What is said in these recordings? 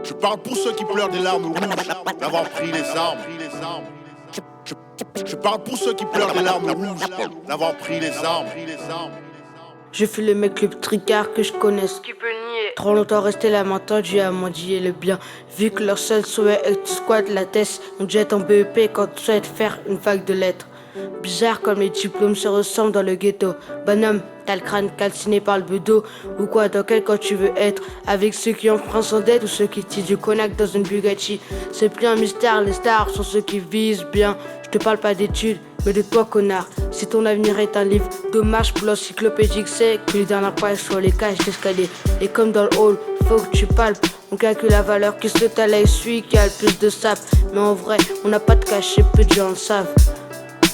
Je parle pour ceux qui pleurent des larmes rouges d'avoir pris les armes. Je parle pour ceux qui pleurent des larmes rouges d'avoir pris les armes. Je fais le mec le plus tricard que je connaisse. Qui peut nier? Trop longtemps resté la main tendue à mendier le bien. Vu que leur seul souhait est que tu squattes la tête, on te jette en BEP quand tu souhaites faire une vague de lettres. Bizarre comme les diplômes se ressemblent dans le ghetto. Bonhomme, t'as le crâne calciné par le bedeau. Ou quoi, dans quel camp tu veux être? Avec ceux qui empruntent sans dette ou ceux qui tirent du cognac dans une Bugatti? C'est plus un mystère, les stars sont ceux qui visent bien. Je te parle pas d'études, mais de toi connard. Si ton avenir est un livre, dommage pour l'encyclopédie que c'est que les dernières pages sur les cages d'escalier. Et comme dans le hall, faut que tu palpes. On calcule la valeur que ce talent est celui qui a le plus de sable. Mais en vrai, on n'a pas de cachet, peu de gens le savent.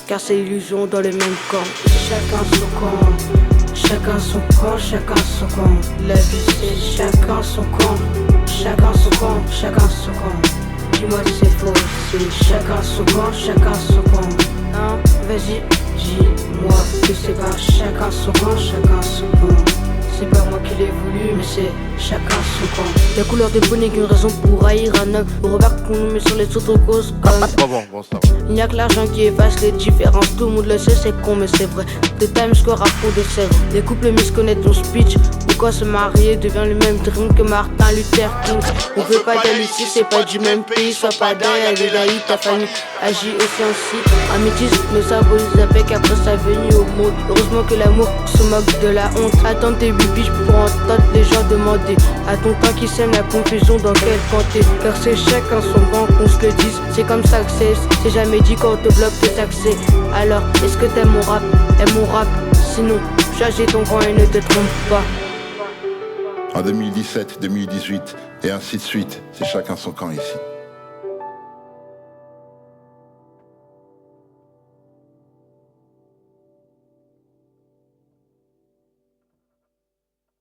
Car c'est l'illusion dans le même camp. Chacun son camp, chacun son camp, chacun son camp. La vie c'est chacun son camp, chacun son camp, chacun son camp. Dis-moi si c'est faux, c'est chacun son camp, chacun son camp. Hein, vas-y, dis-moi que c'est pas chacun son camp, chacun son camp. C'est pas moi qui l'ai voulu, mais c'est chacun son camp. La couleur des peaux n'est qu'une raison pour haïr un homme. On remarque qu'on nous met sur les autres causes comme Bon, ça va. il n'y a que l'argent qui efface les différences. Tout le monde le sait, c'est con, mais c'est vrai. De Times Square à Pont de Sèvres. Les couples misconnaissent ton speech. Pourquoi se marier devient le même dream que Martin Luther King? On veut pas d'amitié, c'est pas du même pays. Sois pas derrière les laïcs, ta famille agit aussi ainsi. Un métis ne symbolise avec après sa venue au monde. Heureusement que l'amour se moque de la honte. Attends tes bibiches pour entendre les gens demander à ton temps qui sème la confusion dans quel camp t'es. Car c'est chacun son camp, qu'on se le dise. C'est comme ça que c'est jamais dit quand on te bloque tes accès. Alors, est-ce que t'aimes mon rap? Aime mon rap, sinon, choisis ton camp et ne te trompe pas. En 2017, 2018 et ainsi de suite, c'est chacun son camp ici.